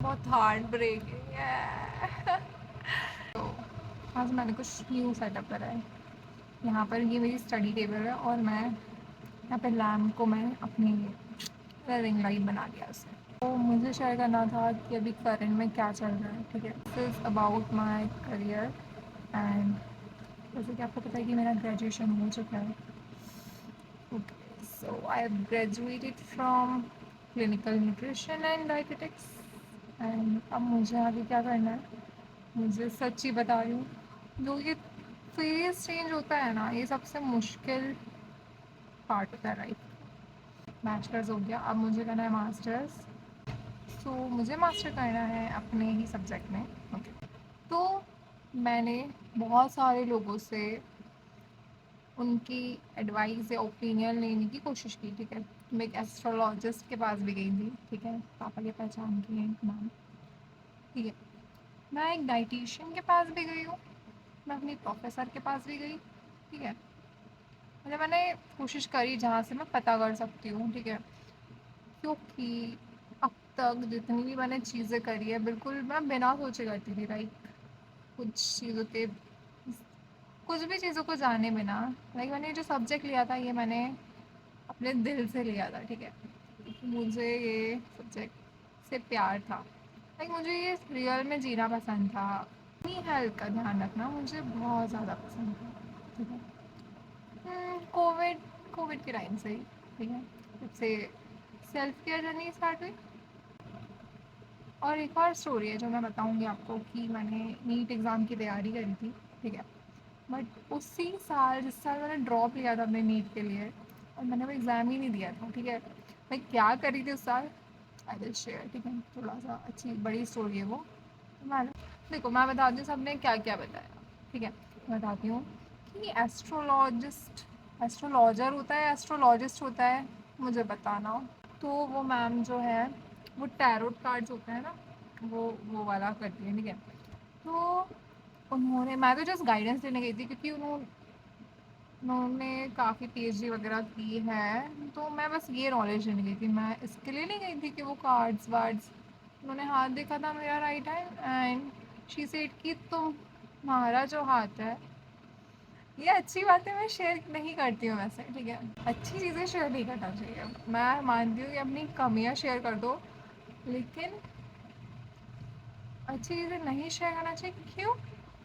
बहुत heart breaking है। तो आज मैंने कुछ न्यू सेटअप करा है। यहाँ पर ये मेरी स्टडी टेबल है और मैं यहाँ पे लैम्प को मैं अपनी रिंग लाइट बना दिया उसे। तो मुझे शेयर करना था कि अभी करंट में क्या चल रहा है। ठीक है, this is about my career. And जैसे कि आपको पता है कि मेरा ग्रेजुएशन हो चुका है। Okay, so I have graduated from clinical nutrition and dietetics. And अब मुझे आगे क्या करना है, मुझे सच्ची बता रही हूँ, जो ये फेज चेंज होता है ना, ये सबसे मुश्किल पार्ट होता है लाइफ। बैचलर्स हो गया, अब मुझे करना है मास्टर्स। सो मुझे मास्टर करना है अपने ही सब्जेक्ट में। ओके, तो मैंने बहुत सारे लोगों से उनकी एडवाइस या ओपिनियन लेने की कोशिश की। ठीक है, मैं एक एस्ट्रोलॉजिस्ट के पास भी गई थी। ठीक है, पापा के पहचान की है नाम। ठीक है, मैं एक डाइटिशियन के पास भी गई हूँ, मैं अपनी प्रोफेसर के पास भी गई। ठीक है, मतलब मैंने कोशिश करी जहाँ से मैं पता कर सकती हूँ। ठीक है, क्योंकि अब तक जितनी भी मैंने चीज़ें करी है बिल्कुल मैं बिना सोचे करती थी। लाइक कुछ चीज़ों के, कुछ भी चीज़ों को जाने बिना। लाइक मैंने जो सब्जेक्ट लिया था ये मैंने अपने दिल से लिया था। ठीक है, मुझे ये सब्जेक्ट से प्यार था। लाइक मुझे ये रियल में जीना पसंद था। अपनी हेल्थ का ध्यान रखना मुझे बहुत ज़्यादा पसंद था। ठीक है, कोविड कोविड के टाइम से ही। ठीक है, जब से सेल्फ केयर जर्नी स्टार्ट हुई। और एक और स्टोरी है जो मैं बताऊंगी आपको कि मैंने नीट एग्ज़ाम की तैयारी करी थी। ठीक है, बट उसी साल जिस साल मैंने ड्रॉप लिया था अपने नीट के लिए, और मैंने वो एग्ज़ाम ही नहीं दिया था। ठीक है, मैं क्या करी थी उस साल, आई विल शेयर। ठीक है, थोड़ा सा अच्छी बड़ी स्टोरी है वो। मैं देखो, मैं बताती हूँ सबने क्या क्या बताया। ठीक है, मैं बताती हूँ कि एस्ट्रोलॉजर होता है, एस्ट्रोलॉजिस्ट होता है, मुझे बताना। तो वो मैम जो है वो टैरोट कार्ड्स होते हैं ना, वो वाला करती है। ठीक है, तो उन्होंने, मैं तो जस्ट गाइडेंस लेने गई थी क्योंकि उन्होंने काफ़ी पीएचडी वगैरह की है। तो मैं बस ये नॉलेज लेने गई थी, मैं इसके लिए नहीं गई थी कि वो कार्ड्स वार्ड्स। उन्होंने हाथ देखा था मेरा right hand and she said कि तुम्हारा जो हाथ है, ये अच्छी बातें मैं शेयर नहीं करती हूँ वैसे। ठीक है, अच्छी चीज़ें शेयर नहीं करना चाहिए। मैं मानती हूँ कि अपनी कमियाँ शेयर कर दो, लेकिन अच्छी चीज़ें नहीं शेयर करना चाहिए। क्यों?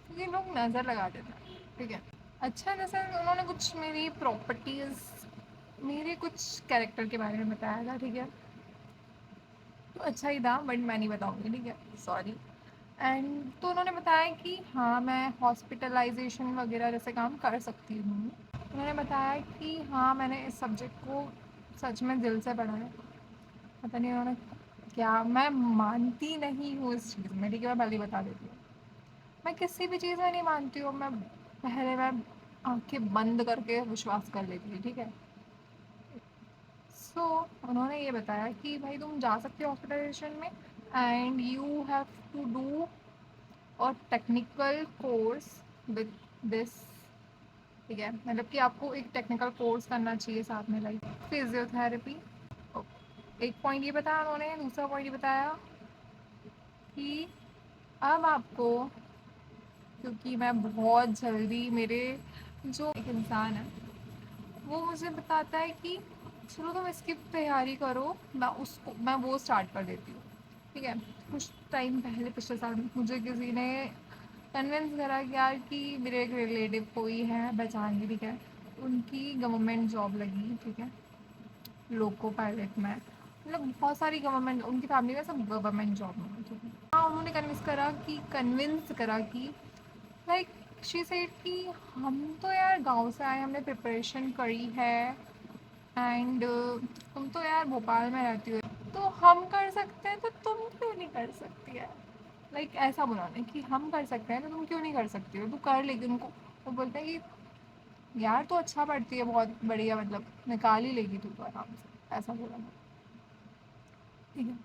क्योंकि लोग नज़र लगा देते हैं। ठीक है, अच्छा जैसे उन्होंने कुछ मेरी प्रॉपर्टीज़, मेरे कुछ कैरेक्टर के बारे में बताया था। ठीक है, तो अच्छा ही था बट मैं नहीं बताऊँगी। ठीक है, सॉरी। एंड तो उन्होंने बताया कि हाँ मैं हॉस्पिटलाइजेशन वगैरह जैसे काम कर सकती हूँ। उन्होंने बताया कि हाँ मैंने इस सब्जेक्ट को सच में दिल से पढ़ा है। पता नहीं उन्होंने क्या, मैं मानती नहीं हूँ इस चीज़ में। ठीक है, मैं पहले ही बता देती हूँ, मैं किसी भी चीज़ में नहीं मानती हूँ। मैं आंखें बंद करके विश्वास कर लेती हूँ। ठीक है, सो उन्होंने ये बताया कि भाई तुम जा सकते हो हॉस्पिटलाइजेशन में and you have to do और टेक्निकल कोर्स विद दिस। ठीक है, मतलब कि आपको एक टेक्निकल कोर्स करना चाहिए साथ में, लाइक फिजियोथेरेपी। एक पॉइंट ये बताया उन्होंने, दूसरा पॉइंट ये बताया कि अब आपको, क्योंकि मैं बहुत जल्दी, मेरे जो एक इंसान है वो मुझे बताता है कि चलो तुम इसकी तैयारी करो, मैं वो स्टार्ट कर देती हूँ। ठीक है, कुछ टाइम पहले पिछले साल मुझे किसी ने कन्विंस करा कि यार कि मेरे एक रिलेटिव कोई है पहचान की। ठीक है, उनकी गवर्नमेंट जॉब लगी। ठीक है, लोको पायलट में, मतलब बहुत सारी गवर्नमेंट, उनकी फैमिली में सब गवर्नमेंट जॉब में। ठीक है, हाँ उन्होंने कन्विंस करा कि लाइक शी सेड कि हम तो यार गांव से आए, हमने प्रिपरेशन करी है एंड तुम तो यार भोपाल में रहती हो, तो हम कर सकते हैं तो तुम क्यों नहीं कर सकती है। लाइक ऐसा बोला उन्होंने कि हम कर सकते हैं तो तुम क्यों नहीं कर सकती हो, तू कर लेगी उनको। वो बोलते हैं कि यार तो अच्छा पढ़ती है, बहुत बढ़िया, मतलब निकाल ही लेगी तू तो आराम से, ऐसा बोला था। ठीक है,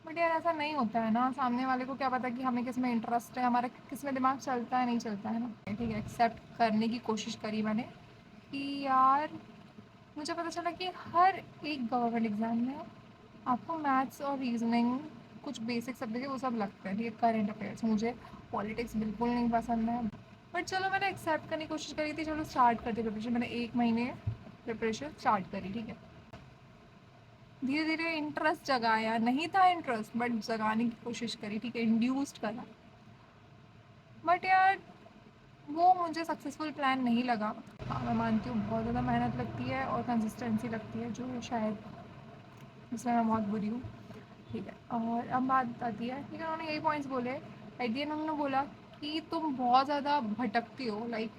बट यार ऐसा नहीं होता है ना, सामने वाले को क्या पता कि हमें किस में इंटरेस्ट है, हमारा किस में दिमाग चलता है नहीं चलता है ना। ठीक है, एक्सेप्ट करने की कोशिश करी मैंने कि यार मुझे पता चला कि हर एक गवर्नमेंट एग्ज़ाम में आपको मैथ्स और रीजनिंग कुछ बेसिक सब्जेक्ट है वो सब लगते हैं, ठीक है। करंट अफेयर्स, मुझे पॉलिटिक्स बिल्कुल नहीं पसंद है, बट चलो मैंने एक्सेप्ट करने की कोशिश करी थी, चलो स्टार्ट करते प्रिपरेशन। मैंने 1 महीने प्रिपरेशन स्टार्ट करी, ठीक है। धीरे धीरे इंटरेस्ट जगाया, नहीं था इंटरेस्ट बट जगाने की कोशिश करी, ठीक है, इंड्यूस्ड करा। बट यार वो मुझे सक्सेसफुल प्लान नहीं लगा। हाँ मैं मानती हूँ बहुत ज़्यादा मेहनत लगती है और कंसिस्टेंसी लगती है, जो शायद जिसमें मैं बहुत बुरी हूँ, ठीक है। और अब बात आती है, ठीक है, उन्होंने यही पॉइंट्स बोले एट दी एंड। उन्होंने बोला कि तुम बहुत ज़्यादा भटकती हो, लाइक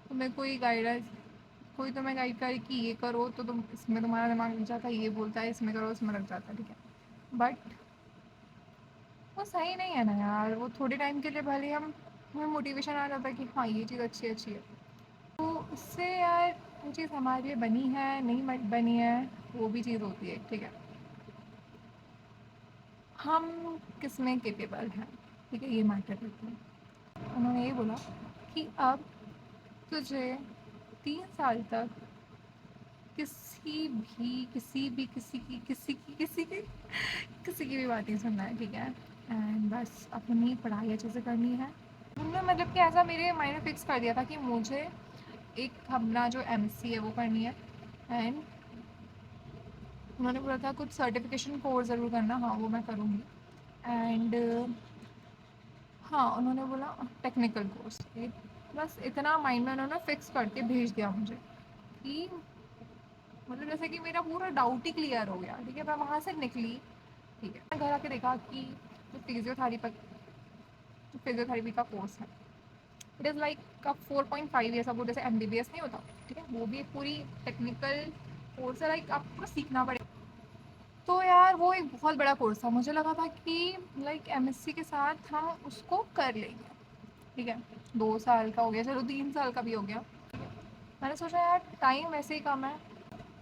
तुम्हें कोई गाइडेंस, कोई तुम्हें गाइड करे कि ये करो तो तुम इसमें तुम्हारा दिमाग लग जाता है, ये बोलता है इसमें करो इसमें लग जाता है, ठीक है। बट वो सही नहीं है ना यार। वो थोड़े टाइम के लिए भले हम, हमें मोटिवेशन आ जाता है कि हाँ ये चीज़ अच्छी अच्छी है, तो उससे यार वो चीज़ हमारे लिए बनी है नहीं बनी है वो भी चीज़ होती है, ठीक है। हम किस में केपेबल हैं, ठीक है, ये मैटर करता है। उन्होंने ये बोला कि अब तुझे 3 साल तक किसी की भी बात नहीं सुनना है, ठीक है। एंड बस अपनी पढ़ाई अच्छे से करनी है। उन्होंने मतलब कि ऐसा मेरे माइंड में फिक्स कर दिया था कि मुझे एक अपना जो एमएससी है वो करनी है। एंड उन्होंने बोला था कुछ सर्टिफिकेशन कोर्स ज़रूर करना, हाँ वो मैं करूँगी। एंड हाँ उन्होंने बोला टेक्निकल कोर्स, बस इतना माइंड में उन्होंने फिक्स करके भेज दिया मुझे कि मतलब जैसे कि मेरा पूरा डाउट ही क्लियर हो गया, ठीक है। मैं वहाँ से निकली, ठीक है। मैं घर आके देखा कि जो फिजियोथेरेपी का कोर्स है, इट इज़ लाइक का 4.5 ईयर्स, वो जैसे एमबीबीएस नहीं होता, ठीक है, वो भी एक पूरी टेक्निकल कोर्स है, लाइक आपको सीखना पड़ेगा। तो यार वो एक बहुत बड़ा कोर्स था, मुझे लगा था कि लाइक एमएससी के साथ हम उसको कर लेंगे, ठीक है। 2 साल का हो गया, चलो 3 साल का भी हो गया। मैंने सोचा यार टाइम वैसे ही कम है,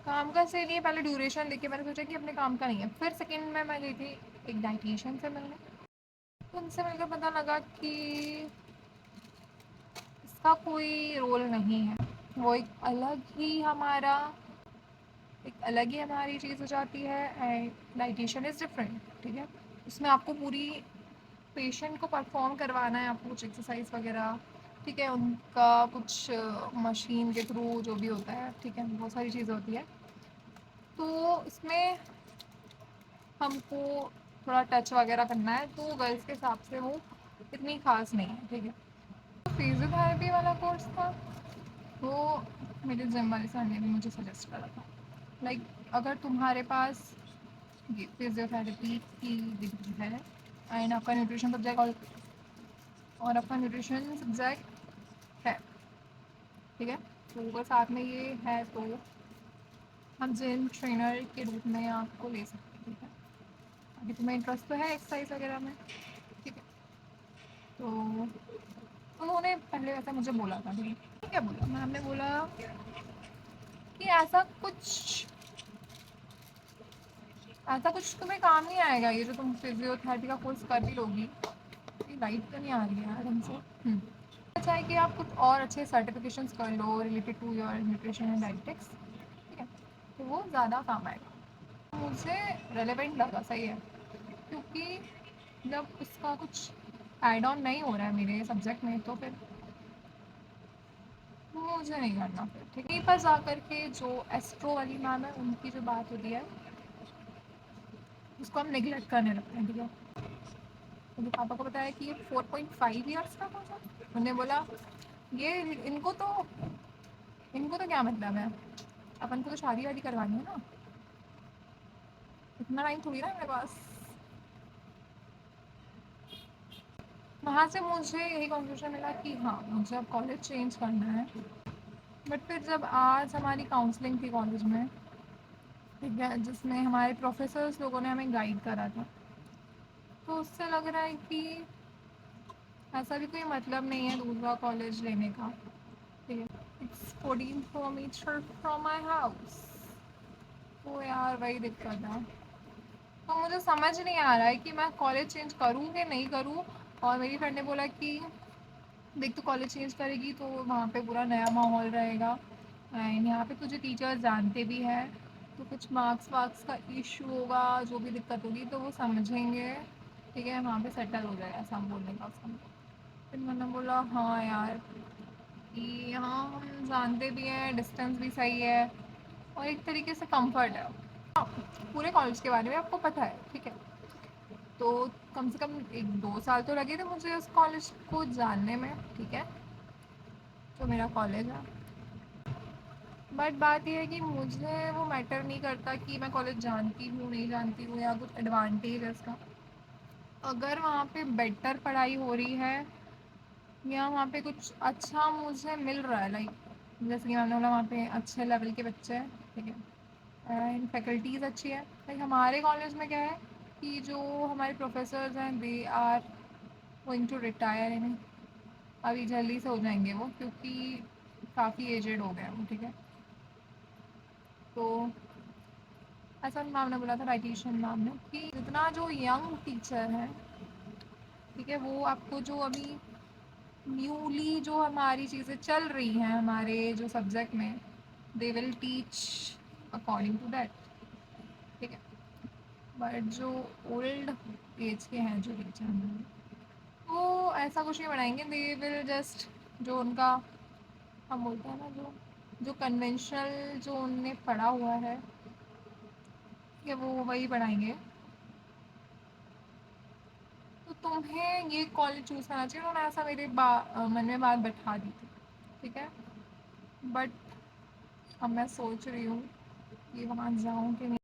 काम का से लिए पहले ड्यूरेशन देखिए, मैंने सोचा कि अपने काम का नहीं है। फिर सेकंड में मैं गई थी एक डाइटिशियन से मिलने, तो उनसे मिलकर पता लगा कि इसका कोई रोल नहीं है, वो एक अलग ही हमारी चीज़ हो जाती है। एंड डाइटिशियन इज़ डिफरेंट, ठीक है। उसमें आपको पूरी पेशेंट को परफॉर्म करवाना है, आपको कुछ एक्सरसाइज वगैरह, ठीक है, उनका कुछ मशीन के थ्रू जो भी होता है, ठीक है, बहुत सारी चीज़ें होती है। तो इसमें हमको थोड़ा टच वगैरह करना है, तो गर्ल्स के हिसाब से वो इतनी खास नहीं है, ठीक है। तो फिजियोथेरेपी वाला कोर्स था, वो मेरे जिम वाले सर ने भी मुझे सजेस्ट करा था, लाइक अगर तुम्हारे पास ये फिजियोथेरेपी की डिग्री है एंड आपका न्यूट्रिशन सब्जेक्ट और आपका न्यूट्रिशन सब्जेक्ट है, ठीक है, तो अगर साथ में ये है तो हम जिम ट्रेनर के रूप में आपको ले सकते हैं, ठीक है। अभी तुम्हें इंटरेस्ट तो है एक्सरसाइज वगैरह में, ठीक है। तो उन्होंने पहले वैसा मुझे बोला था, ठीक है, क्या बोला मैम ने बोला कि ऐसा कुछ तुम्हें काम नहीं आएगा, ये जो तुम फिजियोथेरेपी का कोर्स कर भी लोगी। ये लाइट तो नहीं आ रही है यार हमसे। अच्छा है कि आप कुछ और अच्छे सर्टिफिकेशंस कर लो related to your nutrition and dietetics, ठीक है, तो वो ज़्यादा काम आएगा। मुझे रेलेवेंट लगा, सही है, क्योंकि जब उसका कुछ एड ऑन नहीं हो रहा है मेरे सब्जेक्ट में, तो फिर मुझे नहीं करना फिर, ठीक है। यहीं पर जा कर के जो एस्ट्रो वाली मैम है उनकी जो बात होती है उसको हम नेगलेक्ट करने लगते हैं, ठीक है। मुझे पापा को बताया कि ये 4.5 ईयर्स का कोर्स है। उन्होंने बोला ये इनको तो क्या मतलब है, अपन को तो शादी वादी करवानी है ना, इतना टाइम थोड़ी ना है मेरे पास। वहाँ से मुझे यही कंक्लूजन मिला कि हाँ मुझे अब कॉलेज चेंज करना है। बट फिर जब आज हमारी काउंसलिंग थी कॉलेज में, ठीक है, जिसमें हमारे प्रोफेसर्स लोगों ने हमें गाइड करा था, तो उससे लग रहा है कि ऐसा भी कोई मतलब नहीं है दूसरा कॉलेज लेने का, ठीक है। It's 14 kilometre from my house, तो यार वही दिक्कत है। तो मुझे समझ नहीं आ रहा है कि मैं कॉलेज चेंज करूँ कि नहीं करूँ। और मेरी फ्रेंड ने बोला कि देख तो कॉलेज चेंज करेगी तो वहाँ पे पूरा नया माहौल रहेगा एंड यहाँ पे तुझे टीचर्स जानते भी हैं, तो कुछ मार्क्स वार्क्स का इशू होगा, जो भी दिक्कत होगी तो वो समझेंगे, ठीक है, वहाँ पे सेटल हो जाएगा, ऐसा हम बोलने का उसका मतलब। फिर मैंने बोला हाँ यार, कि हाँ हम जानते भी हैं, डिस्टेंस भी सही है और एक तरीके से कंफर्ट है। हाँ, पूरे कॉलेज के बारे में आपको पता है, ठीक है। तो कम से कम 1-2 साल तो लगे थे मुझे उस कॉलेज को जानने में, ठीक है, जो मेरा कॉलेज है। बट बात यह है कि मुझे वो मैटर नहीं करता कि मैं कॉलेज जानती हूँ नहीं जानती हूँ या कुछ एडवांटेज है इसका। अगर वहाँ पे बेटर पढ़ाई हो रही है या वहाँ पे कुछ अच्छा मुझे मिल रहा है, लाइक जैसे कि मैंने बोला वहाँ पे अच्छे लेवल के बच्चे हैं, ठीक है, एंड फैकल्टीज़ अच्छी है। लाइक हमारे कॉलेज में क्या है कि जो हमारे प्रोफेसर्स हैं they are going to retire in, अभी जल्दी से हो जाएंगे वो, क्योंकि काफ़ी एजेड हो गए हैं वो, ठीक है। तो ऐसा मैम ने बोला था, राइटेशन मैम ने, कि जितना जो यंग टीचर है, ठीक है, वो आपको जो अभी न्यूली जो हमारी चीज़ें चल रही हैं हमारे जो सब्जेक्ट में, they will teach according to that, ठीक है। बट जो ओल्ड एज के हैं जो टीचर हैं, वो ऐसा कुछ नहीं बनाएंगे, दे विल जस्ट जो उनका हम बोलते हैं ना, जो जो कन्वेंशनल जो उनने पढ़ा हुआ है, कि वो वही पढ़ाएंगे। तो तुम्हें ये कॉलेज चूज़ करना चाहिए, उन्होंने ऐसा मेरे मन में बात बैठा दी थी, ठीक है। बट अब मैं सोच रही हूँ कि वहाँ जाऊँ कि नहीं।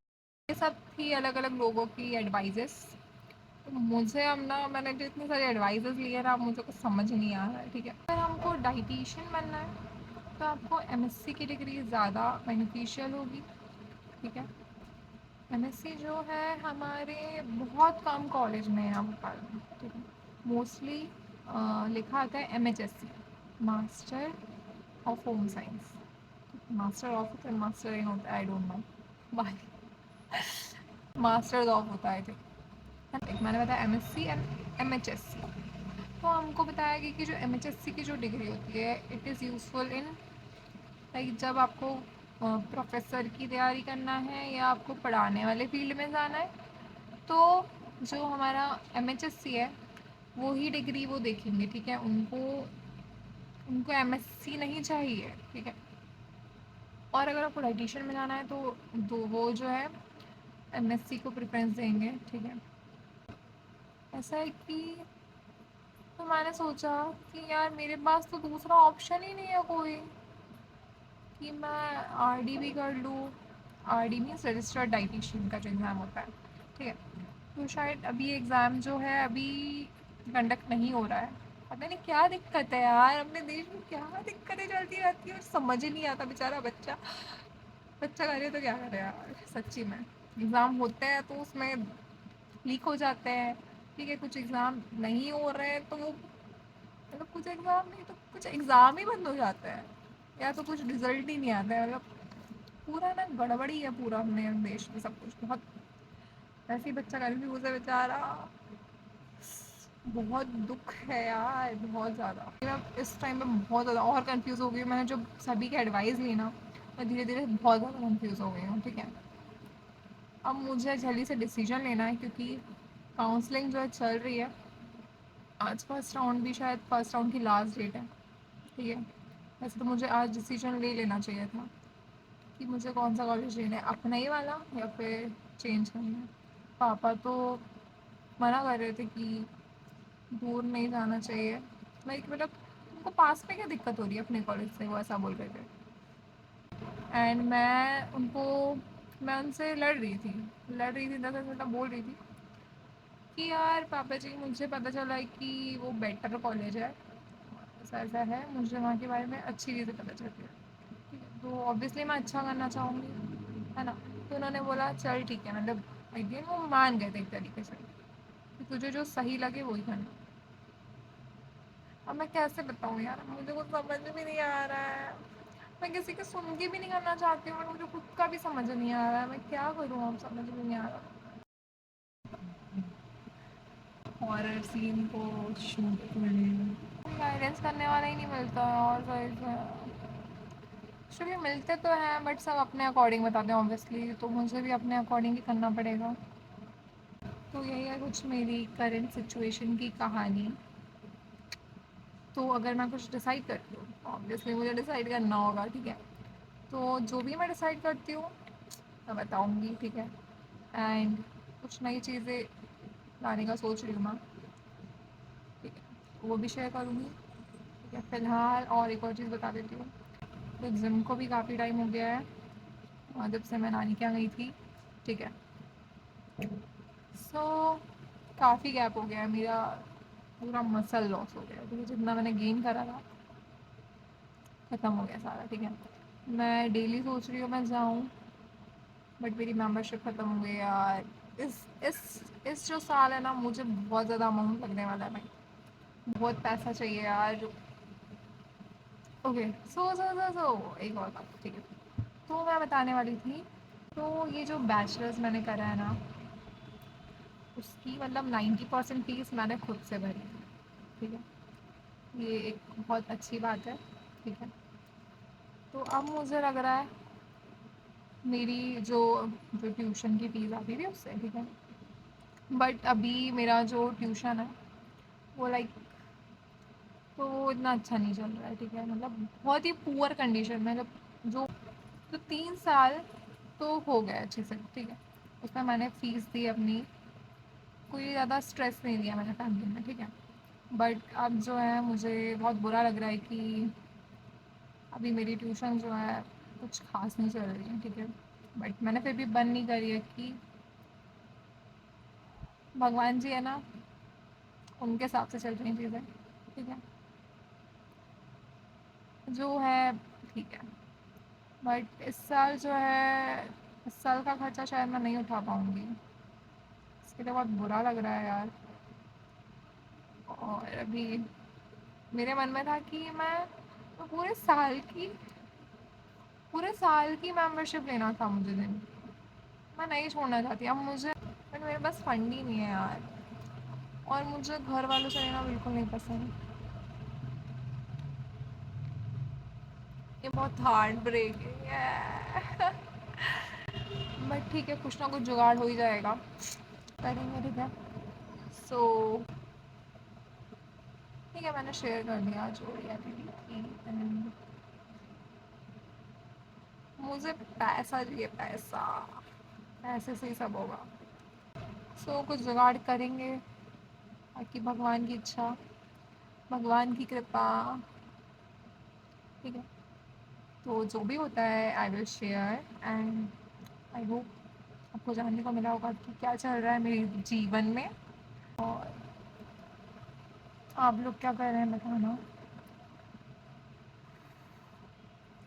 ये सब थी अलग अलग लोगों की एडवाइजेस। तो मुझे अब ना, मैंने जो इतने सारे एडवाइजेस लिए ना, अब मुझे कुछ समझ नहीं आ रहा है, ठीक है। अगर हमको डाइटिशियन बनना है तो आपको एमएससी की डिग्री ज़्यादा बेनिफिशियल होगी, ठीक है। एमएससी जो है हमारे बहुत कम कॉलेज में है भोपाल में, ठीक है। मोस्टली लिखा आता है MHSc, master of home science. Master of होता है, मास्टर इन होता है, I don't know why, masters of होता है, ठीक। मैंने बताया एमएससी एंड एमएचएससी। तो हमको बताया गया कि जो एमएचएससी की जो डिग्री होती है, it is useful in, like जब आपको प्रोफेसर की तैयारी करना है या आपको पढ़ाने वाले फील्ड में जाना है, तो जो हमारा एमएचएससी है वो ही डिग्री वो देखेंगे, ठीक है। उनको उनको एमएससी नहीं चाहिए, ठीक है। और अगर आपको डाइटिशियन में जाना है तो वो जो है एमएससी को प्रेफरेंस देंगे, ठीक है। ऐसा है कि तो मैंने सोचा कि यार मेरे पास तो दूसरा ऑप्शन ही नहीं है कोई, कि मैं आरडी भी कर लूँ। आरडी मीन्स रजिस्टर्ड डाइटिशियन का जो एग्ज़ाम होता है, ठीक है। तो शायद अभी एग्ज़ाम जो है अभी कंडक्ट नहीं हो रहा है। पता नहीं क्या दिक्कत है यार, अपने देश में क्या दिक्कतें चलती रहती है और समझ ही नहीं आता। बेचारा बच्चा बच्चा करे तो क्या करे यार, सच्ची में। एग्ज़ाम होते हैं तो उसमें लीक हो जाते हैं, ठीक है। कुछ एग्ज़ाम नहीं हो रहे हैं तो वो, मतलब कुछ एग्ज़ाम नहीं तो कुछ एग्ज़ाम ही बंद हो जाते हैं, या तो कुछ रिजल्ट ही नहीं आता है। मतलब पूरा ना गड़बड़ी है पूरा अपने देश में सब कुछ। बहुत ऐसे ही बच्चा कन्फ्यूज़ है बेचारा, बहुत दुख है यार, बहुत ज़्यादा। मैं इस टाइम पे बहुत ज़्यादा और कंफ्यूज हो गई हूँ। मैंने जो सभी की एडवाइस ली ना, मैं धीरे धीरे बहुत ज़्यादा कंफ्यूज हो गई हूँ, ठीक है। अब मुझे जल्दी से डिसीजन लेना है, क्योंकि काउंसलिंग जो है चल रही है। आज फर्स्ट राउंड भी, शायद फर्स्ट राउंड की लास्ट डेट है, ठीक है। वैसे तो मुझे आज डिसीजन ले लेना चाहिए था कि मुझे कौन सा कॉलेज लेना है, अपना ही वाला या फिर चेंज करना है। पापा तो मना कर रहे थे कि दूर नहीं जाना चाहिए, लाइक मतलब उनको पास में क्या दिक्कत हो रही है अपने कॉलेज से, वो ऐसा बोल रहे थे। एंड मैं उनसे लड़ रही थी 10 मिनट बोल रही थी कि यार पापा जी, मुझे पता चला है कि वो बेटर कॉलेज है, ऐसा ऐसा है, मुझे वहाँ के बारे में अच्छी चीज़ें पता चलती है, ठीक है। तो ऑब्वियसली मैं अच्छा करना चाहूँगी, है ना। तो उन्होंने बोला चल ठीक है, मतलब अगेन वो मान गए थे एक तरीके से कि तुझे जो सही लगे वही करना। अब मैं कैसे बताऊँ यार, मुझे कुछ समझ भी नहीं आ रहा है। मैं किसी की सुन के भी नहीं करना चाहती हूँ, मुझे खुद का भी समझ नहीं आ रहा है, मैं क्या करूँ, अब समझ में नहीं आ रहा। हॉरर सीन को शूट करें, गाइडेंस करने वाला ही नहीं मिलता है, और सही से एक्चुअली मिलते तो हैं बट सब अपने अकॉर्डिंग बताते हैं ऑब्वियसली, तो मुझे भी अपने अकॉर्डिंग ही करना पड़ेगा। तो यही है कुछ मेरी करंट सिचुएशन की कहानी। तो अगर मैं कुछ डिसाइड करती हूँ, ऑब्वियसली मुझे डिसाइड करना होगा, ठीक है। तो जो भी मैं डिसाइड करती हूँ मैं बताऊँगी, ठीक है। एंड कुछ नई चीज़ें लाने का सोच रही हूँ मैं, ठीक है, वो भी शेयर करूँगी, ठीक है। फ़िलहाल और एक और चीज़ बता देती हूँ, तो जिम को भी काफ़ी टाइम हो गया है और जब से मैं नानी के यहाँ गई थी, ठीक है। सो काफ़ी गैप हो गया है, मेरा पूरा मसल लॉस हो गया, ठीक है। जितना मैंने गेन करा था ख़त्म हो गया सारा, ठीक है। मैं डेली सोच रही हूँ मैं जाऊँ, बट मेरी मेंबरशिप ख़त्म हो गई यार। इस जो साल है ना, मुझे बहुत ज़्यादा अमाउंट लगने वाला है भाई, बहुत पैसा चाहिए यार। ओके, सो एक और बात, ठीक है। तो मैं बताने वाली थी, तो ये जो बैचलर्स मैंने करा है ना, उसकी मतलब 90% फीस मैंने खुद से भरी थी, ठीक है। ये एक बहुत अच्छी बात है, ठीक है। तो अब मुझे लग रहा है मेरी जो जो ट्यूशन की फ़ीस आती थी उससे, ठीक है। बट अभी मेरा जो ट्यूशन है वो लाइक, तो वो इतना अच्छा नहीं चल रहा है, ठीक है। मतलब बहुत ही पुअर कंडीशन में, मतलब जो तो 3 साल तो हो गए अच्छे से, ठीक है। उसमें मैंने फ़ीस दी अपनी, कोई ज़्यादा स्ट्रेस नहीं लिया मैंने फैमिली में, ठीक है। बट अब जो है मुझे बहुत बुरा लग रहा है कि अभी मेरी ट्यूशन जो है कुछ ख़ास नहीं चल रही है, ठीक है। बट मैंने फिर भी बंद नहीं करी है कि भगवान जी है ना, उनके हिसाब से चल रही हैं चीज़ें, ठीक है। जो है ठीक है। बट इस साल जो है, इस साल का खर्चा शायद मैं नहीं उठा पाऊँगी, इसके लिए बहुत बुरा लग रहा है यार। और अभी मेरे मन में था कि मैं तो पूरे साल की मेंबरशिप लेना था मुझे दिन, मैं नहीं छोड़ना चाहती अब मुझे, बट मेरे पास फंड ही नहीं है यार। और मुझे घर वालों से लेना बिल्कुल नहीं पसंद, ये बहुत हार्ट ब्रेक है। बट ठीक है, कुछ ना कुछ जुगाड़ हो ही जाएगा, करेंगे, ठीक है। सो ठीक है, मैंने शेयर कर दिया जो रियलिटी थी। एंड मुझे पैसा चाहिए, पैसा, पैसे से ही सब होगा। सो कुछ जुगाड़ करेंगे, बाकी भगवान की इच्छा, भगवान की कृपा, ठीक है। तो जो भी होता है I will share, and I hope आपको जानने को मिला होगा कि क्या चल रहा है मेरे जीवन में। और आप लोग क्या कर रहे हैं बताना।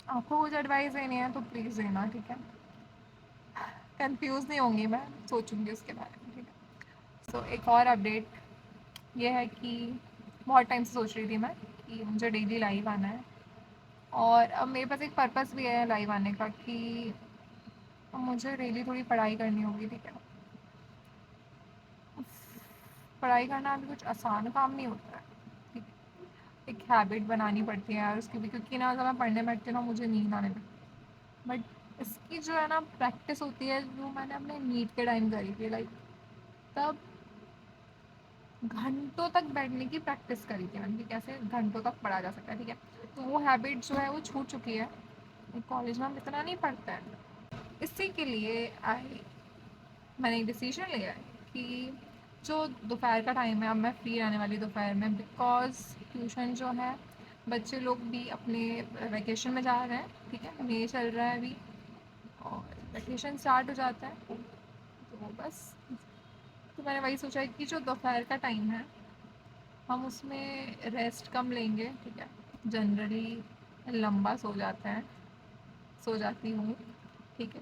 आपको कुछ एडवाइस देनी है तो प्लीज़ देना, ठीक है। कंफ्यूज नहीं होंगी, मैं सोचूंगी उसके बारे में, ठीक है। सो एक और अपडेट ये है कि बहुत टाइम से सोच रही थी मैं कि मुझे डेली लाइव आना है, और अब मेरे पास एक पर्पस भी है लाइव आने का कि मुझे डेली थोड़ी पढ़ाई करनी होगी, ठीक है। पढ़ाई करना अभी कुछ आसान काम नहीं होता है, ठीक है। एक हैबिट बनानी पड़ती है यार उसकी भी, क्योंकि ना अगर मैं पढ़ने बैठती हूँ ना मुझे नींद आने लगती है। बट इसकी जो है ना प्रैक्टिस होती है, जो मैंने अपने नीट के टाइम करी थी, लाइक तब घंटों तक बैठने की प्रैक्टिस करी थी मैंने कि कैसे घंटों तक पढ़ा जा सकता है, ठीक है। तो वो हैबिट जो है वो छूट चुकी है, कॉलेज में हम इतना नहीं पढ़ते हैं। इसी के लिए आई मैंने एक डिसीजन लिया है कि जो दोपहर का टाइम है अब मैं फ्री रहने वाली दोपहर में, बिकॉज ट्यूशन जो है बच्चे लोग भी अपने वैकेशन में जा रहे हैं, ठीक है। मई चल रहा है अभी और वैकेशन स्टार्ट हो जाता है, तो बस, तो मैंने वही सोचा है कि जो दोपहर का टाइम है हम उसमें रेस्ट कम लेंगे, ठीक है। जनरली लंबा सो जाते हैं, सो जाती हूँ, ठीक है।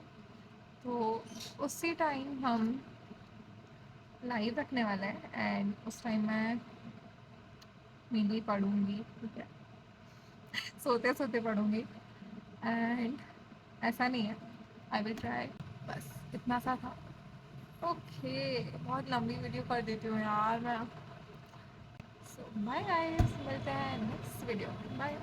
तो उसी टाइम हम लाइव रखने वाला है, एंड उस टाइम मैं मेनली पढ़ूँगी, ठीक है। सोते सोते पढ़ूँगी, एंड ऐसा नहीं है, आई विल ट्राई, बस इतना सा था। ओके, बहुत लंबी वीडियो कर देती हूँ यार मैं। सो बाय गाइस, मिलते हैं नेक्स्ट वीडियो, बाय।